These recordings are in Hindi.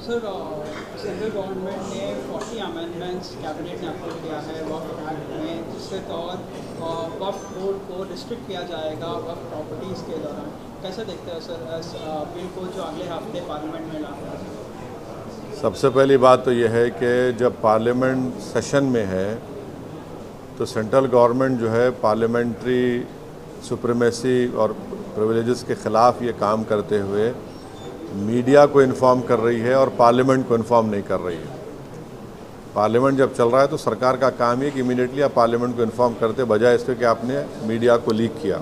सर, सेंट्रल गवर्नमेंट ने 40 अमेंडमेंट्स कैबिनेट ने अप्रूव किया है वक्फ एक्ट में, जिसके तहत वक्फ बोर्ड को रिस्ट्रिक्ट किया जाएगा वक्फ प्रॉपर्टीज़ के दौरान। कैसे देखते हो सर इस बिल को जो अगले हफ्ते पार्लियामेंट में लाना है? सबसे पहली बात तो यह है कि जब पार्लियामेंट सेशन में है तो सेंट्रल गवर्नमेंट जो है पार्लियामेंट्री सुप्रीमेसी और प्रिविलेजेस के ख़िलाफ़ ये काम करते हुए मीडिया को इन्फॉर्म कर रही है और पार्लियामेंट को इन्फॉर्म नहीं कर रही है। पार्लियामेंट जब चल रहा है तो सरकार का काम है कि इमीडिएटली आप पार्लियामेंट को इन्फॉर्म करते, बजाय इसके कि आपने मीडिया को लीक किया।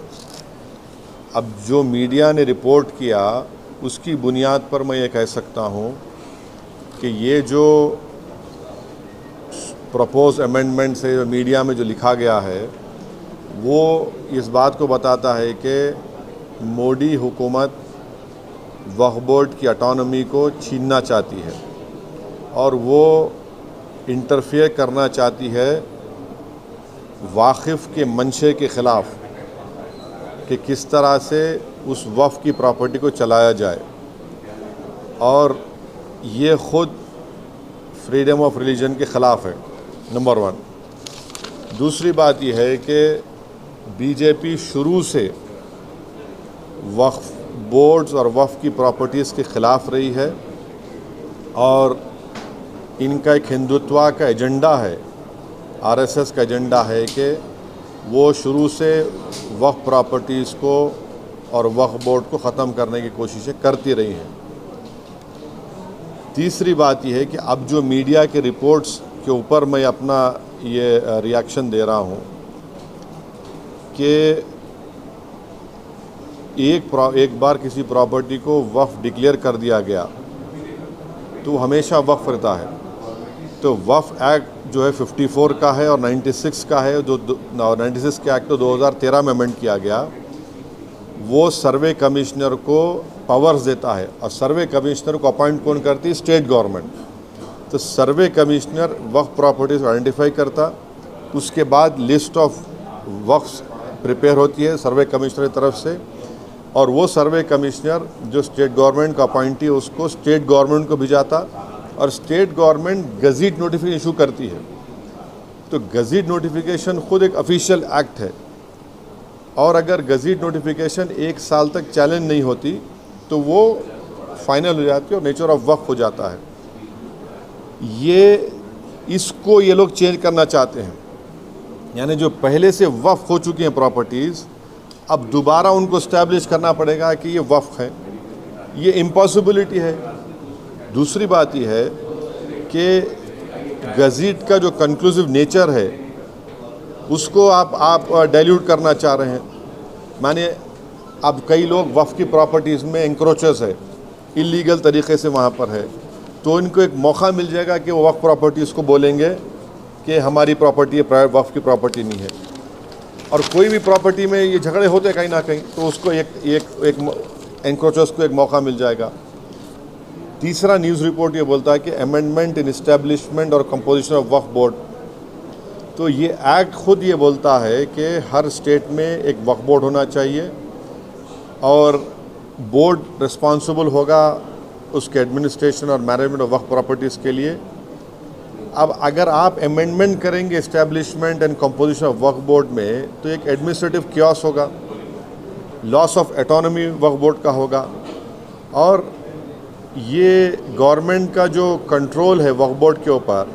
अब जो मीडिया ने रिपोर्ट किया उसकी बुनियाद पर मैं ये कह सकता हूँ कि ये जो प्रपोज अमेंडमेंट से मीडिया में जो लिखा गया है वो इस बात को बताता है कि मोदी हुकूमत वक्फ बोर्ड की ऑटोनॉमी को छीनना चाहती है और वो इंटरफेयर करना चाहती है वाकिफ़ के मंशे के ख़िलाफ़ कि किस तरह से उस वक्फ की प्रॉपर्टी को चलाया जाए, और ये ख़ुद फ्रीडम ऑफ रिलीजन के ख़िलाफ़ है, नंबर 1। दूसरी बात यह है कि बीजेपी शुरू से वक्फ बोर्ड्स और वक्फ की प्रॉपर्टीज़ के ख़िलाफ़ रही है और इनका एक हिंदुत्व का एजेंडा है, आरएसएस का एजेंडा है कि वो शुरू से वक्फ प्रॉपर्टीज़ को और वक्फ बोर्ड को ख़त्म करने की कोशिशें करती रही हैं। तीसरी बात यह है कि अब जो मीडिया के रिपोर्ट्स के ऊपर मैं अपना ये रिएक्शन दे रहा हूँ कि एक बार किसी प्रॉपर्टी को वक्फ डिक्लेयर कर दिया गया तो हमेशा वक्फ रहता है। तो वक्फ एक्ट जो है 54 का है और 96 का है, जो 96 के एक्ट तो 2013 में अमेंड किया गया। वो सर्वे कमिश्नर को पावर्स देता है और सर्वे कमिश्नर को अपॉइंट कौन करती है? State government. तो सर्वे कमिश्नर वक्फ प्रॉपर्टीज आइडेंटिफाई करता, उसके बाद लिस्ट ऑफ वक्फ प्रिपेयर होती है सर्वे कमिश्नर की तरफ से, और वो सर्वे कमिश्नर जो स्टेट गवर्नमेंट का अपॉइंटी है उसको स्टेट गवर्नमेंट को भिजाता और स्टेट गवर्नमेंट गज़ीट नोटिफिकेशन इशू करती है। तो गज़ीट नोटिफिकेशन खुद एक ऑफिशियल एक्ट है और अगर गज़ीट नोटिफिकेशन 1 साल तक चैलेंज नहीं होती तो वो फाइनल हो जाती है और नेचर ऑफ वक्फ हो जाता है। इसको ये लोग चेंज करना चाहते हैं, यानी जो पहले से वक्फ हो चुकी हैं प्रॉपर्टीज़ अब दोबारा उनको इस्टेब्लिश करना पड़ेगा कि ये वक्फ है। ये इम्पॉसिबिलिटी है। दूसरी बात यह है कि गज़ीट का जो कंक्लूसिव नेचर है उसको आप डाइल्यूट करना चाह रहे हैं। माने अब कई लोग वक्फ की प्रॉपर्टीज़ में इंक्रोचर्स है, इलीगल तरीके से वहाँ पर है, तो इनको एक मौका मिल जाएगा कि वो वक्फ प्रॉपर्टीज़ को बोलेंगे कि हमारी प्रॉपर्टी है, वक्फ की प्रॉपर्टी नहीं है। और कोई भी प्रॉपर्टी में ये झगड़े होते कहीं ना कहीं, तो उसको एक एंक्रोचर्स को एक मौका मिल जाएगा। तीसरा न्यूज़ रिपोर्ट ये बोलता है कि अमेंडमेंट इन इस्टेब्लिशमेंट और कंपोजिशन ऑफ वक्फ बोर्ड, तो ये एक्ट खुद ये बोलता है कि हर स्टेट में एक वक्फ बोर्ड होना चाहिए और बोर्ड रिस्पॉन्सिबल होगा उसके एडमिनिस्ट्रेशन और मैनेजमेंट ऑफ वक्फ प्रॉपर्टीज़ के लिए। अब अगर आप अमेंडमेंट करेंगे establishment and composition of Waqf board में तो एक एडमिनिस्ट्रेटिव क्योस होगा, loss of autonomy Waqf board का होगा, और ये गवर्नमेंट का जो कंट्रोल है वक्फ बोर्ड के ऊपर,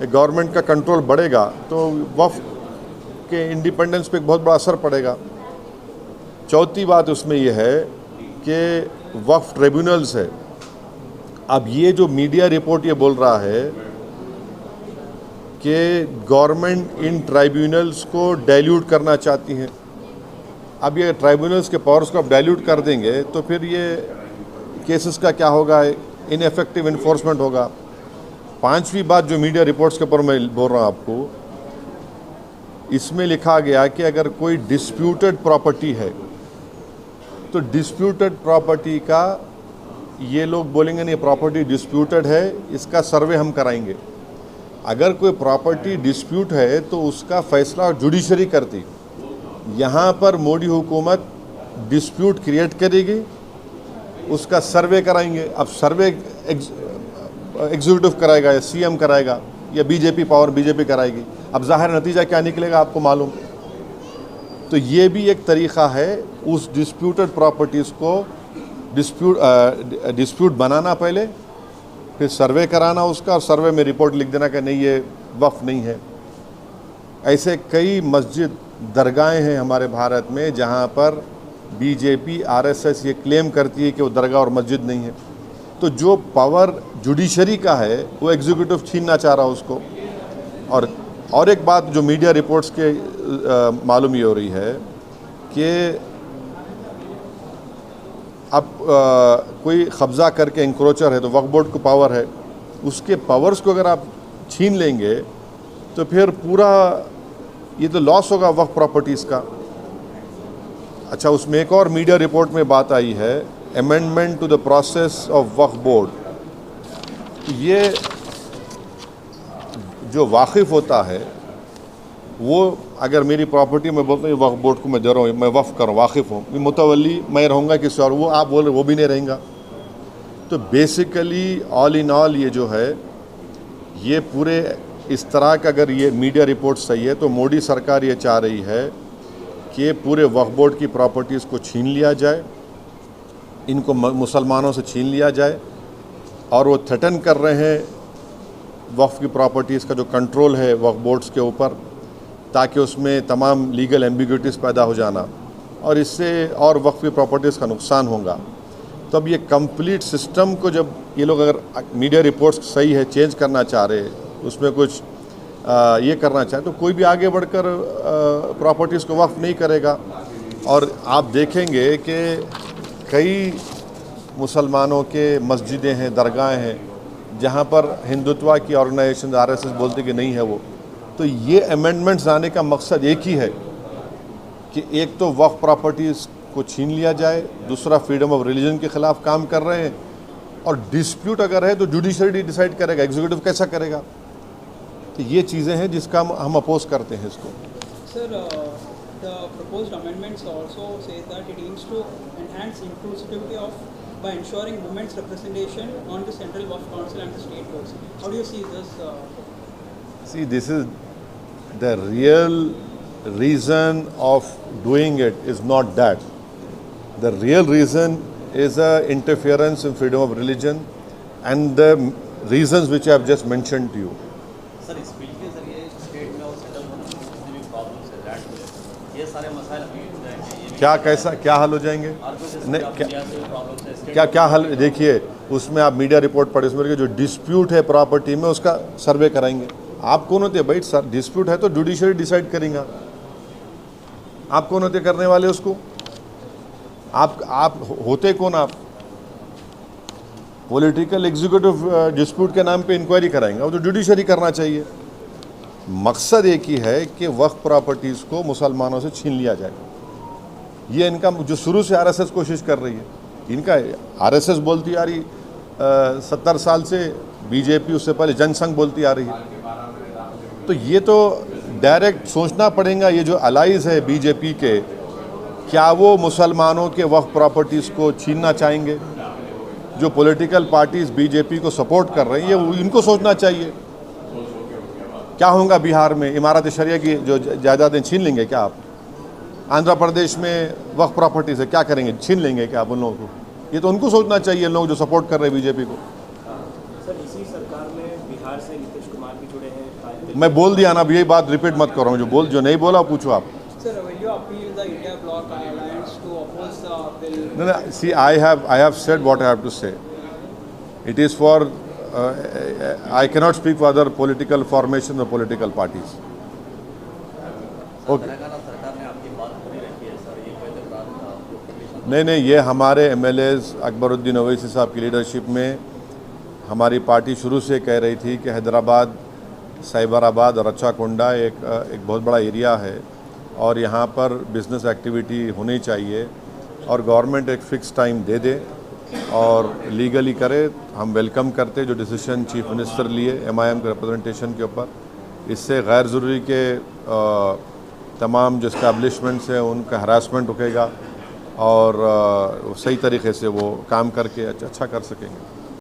गवर्नमेंट का कंट्रोल बढ़ेगा तो वक्फ के इंडिपेंडेंस पे एक बहुत बड़ा असर पड़ेगा। चौथी बात उसमें यह है कि वक्फ ट्रिब्यूनल्स है। अब ये जो मीडिया रिपोर्ट ये बोल रहा है कि गवर्नमेंट इन ट्राइब्यूनल्स को डाइल्यूट करना चाहती है। अब ये ट्राइब्यूनल्स के पावर्स को आप डाइल्यूट कर देंगे तो फिर ये केसेस का क्या होगा? इनएफेक्टिव इन्फोर्समेंट होगा। पांचवी बात जो मीडिया रिपोर्ट्स के ऊपर मैं बोल रहा हूँ आपको, इसमें लिखा गया कि अगर कोई डिस्प्यूटेड प्रॉपर्टी है तो डिस्प्यूटेड प्रॉपर्टी का ये लोग बोलेंगे नहीं प्रॉपर्टी डिस्प्यूटेड है, इसका सर्वे हम कराएंगे। अगर कोई प्रॉपर्टी डिस्प्यूट है तो उसका फैसला जुडिशरी करती। यहाँ पर मोदी हुकूमत डिस्प्यूट क्रिएट करेगी, उसका सर्वे कराएंगे। अब सर्वे एग्जीक्यूटिव कराएगा या सीएम कराएगा या बीजेपी पावर बीजेपी कराएगी। अब ज़ाहिर नतीजा क्या निकलेगा आपको मालूम। तो ये भी एक तरीक़ा है उस डिस्प्यूटेड प्रॉपर्टीज़ को डिस्प्यूट बनाना, पहले फिर सर्वे कराना उसका, और सर्वे में रिपोर्ट लिख देना कि नहीं ये वक्फ नहीं है। ऐसे कई मस्जिद दरगाहें हैं हमारे भारत में जहाँ पर बीजेपी आरएसएस ये क्लेम करती है कि वो दरगाह और मस्जिद नहीं है। तो जो पावर जुडिशरी का है वो एग्जीक्यूटिव छीनना चाह रहा है उसको। और एक बात जो मीडिया रिपोर्ट्स के मालूम ये हो रही है कि अब कोई कब्ज़ा करके इंक्रोचर है तो वक्फ बोर्ड को पावर है, उसके पावर्स को अगर आप छीन लेंगे तो फिर पूरा ये तो लॉस होगा वक्फ प्रॉपर्टीज़ का। अच्छा, उसमें एक और मीडिया रिपोर्ट में बात आई है, amendment to the process of Waqf board. ये जो वाकिफ़ होता है वो अगर मेरी प्रॉपर्टी में बोलता हूँ वक्फ बोर्ड को मैं दे रहा हूँ, मैं वक्फ करूँ, वाकिफ़ हूँ, मैं मुतवल्ली मैं रहूँगा किसी और, वो आप बोल रहे वो भी नहीं रहेगा। तो बेसिकली ऑल इन ऑल ये जो है ये पूरे इस तरह का, अगर ये मीडिया रिपोर्ट सही है तो मोदी सरकार ये चाह रही है कि पूरे वक्फ बोर्ड की प्रॉपर्टीज़ को छीन लिया जाए, इनको मुसलमानों से छीन लिया जाए। और वो थ्रेटन कर रहे हैं वक्फ की प्रॉपर्टीज़ का जो कंट्रोल है वक्फ बोर्ड्स के ऊपर, ताकि उसमें तमाम लीगल एम्बिग्यूटीज़ पैदा हो जाना और इससे और वक्फ की प्रॉपर्टीज़ का नुकसान होगा। तो अब ये कंप्लीट सिस्टम को जब ये लोग, अगर मीडिया रिपोर्ट्स सही है, चेंज करना चाह रहे हैं, उसमें कुछ ये करना चाहे, तो कोई भी आगे बढ़कर प्रॉपर्टीज़ को वक्फ नहीं करेगा। और आप देखेंगे कि कई मुसलमानों के मस्जिदें हैं, दरगाहें हैं जहाँ पर हिंदुत्व की ऑर्गेनाइजेशन आरएसएस बोलते कि नहीं है वो। तो ये अमेंडमेंट्स आने का मकसद एक ही है कि एक तो वक्फ प्रॉपर्टीज़ को छीन लिया जाए, दूसरा फ्रीडम ऑफ रिलीजन के ख़िलाफ़ काम कर रहे हैं, और डिस्प्यूट अगर है तो जुडिशरी डिसाइड करेगा, एग्जीक्यूटिव कैसा करेगा। तो ये चीज़ें हैं जिसका हम अपोज करते हैं इसको। Sir, the proposed amendments also say that it aims to enhance inclusivity of by ensuring women's representation on the Central Waqf Council and the state boards. How do you see this? See, this is the real reason of doing it is not that. The real reason is interference in freedom of religion and the reasons which I have just mentioned to you. Sir, इस बिल के जरिए स्टेट में और सेंट्रल में जितने भी प्रॉब्लम्स है लैंड में, ये सारे मसाइल अभी हो जाएंगे। क्या कैसा क्या हल हो जाएंगे? नहीं, क्या हल? देखिए, उसमें आप मीडिया रिपोर्ट पढ़े, उसमें जो डिस्प्यूट है प्रॉपर्टी में उसका सर्वे कराएंगे। आप कौन होते हैं भाई? सर, डिस्प्यूट है तो जुडिशरी डिसाइड करेंगे। आप कौन होते करने वाले उसको? आप होते कौन? आप पॉलिटिकल एग्जीक्यूटिव डिस्प्यूट के नाम पे इंक्वायरी कराएंगे, वो तो जुडिशरी करना चाहिए। मकसद एक ही है कि वक्फ प्रॉपर्टीज़ को मुसलमानों से छीन लिया जाए। ये इनका जो शुरू से आरएसएस कोशिश कर रही है, इनका आरएसएस बोलती आ रही 70 साल से, बीजेपी उससे पहले जनसंघ बोलती आ रही है। तो ये तो डायरेक्ट सोचना पड़ेगा, ये जो अलाइज है बीजेपी के, क्या वो मुसलमानों के वक्फ प्रॉपर्टीज़ को छीनना चाहेंगे? जो पॉलिटिकल पार्टीज़ बीजेपी को सपोर्ट कर रही है वो इनको सोचना चाहिए। क्या होगा बिहार में? इमारत शरिया की जो जायदादें छीन लेंगे क्या आप? आंध्र प्रदेश में वक्फ प्रॉपर्टीज़ है, क्या करेंगे? छीन लेंगे क्या आप उन लोगों को? ये तो उनको सोचना चाहिए, लोग जो सपोर्ट कर रहे हैं बीजेपी को। सर, इसी सरकार में बिहार से नीतीश कुमार भी जुड़े हैं। मैं बोल दिया ना, अब यही बात रिपीट मत करो, जो नहीं बोला पूछो आप। Sir, will you appeal the India Bloc Alliance to oppose the bill? No, see, I have said what I have to say. It is for I cannot speak for other political formations or political parties. Okay. सरकार ने आपकी बात पूरी रखी है सर, ये पहले बात नहीं, ये हमारे MLAs अकबरुद्दीन ओवैसी साहब की लीडरशिप में हमारी पार्टी शुरू से कह रही थी कि हैदराबाद, साइबराबाद और रच्चाकोंडा एक बहुत बड़ा एरिया है और यहाँ पर बिज़नेस एक्टिविटी होनी चाहिए और गवर्नमेंट एक फ़िक्स टाइम दे दे और लीगली करे। हम वेलकम करते जो डिसीजन चीफ मिनिस्टर लिए MIM के रिप्रेजेंटेशन के ऊपर। इससे गैर ज़रूरी के तमाम जो इस्टेब्लिशमेंट्स हैं उनका हरासमेंट रुकेगा और सही तरीके से वो काम करके अच्छा कर सकेंगे।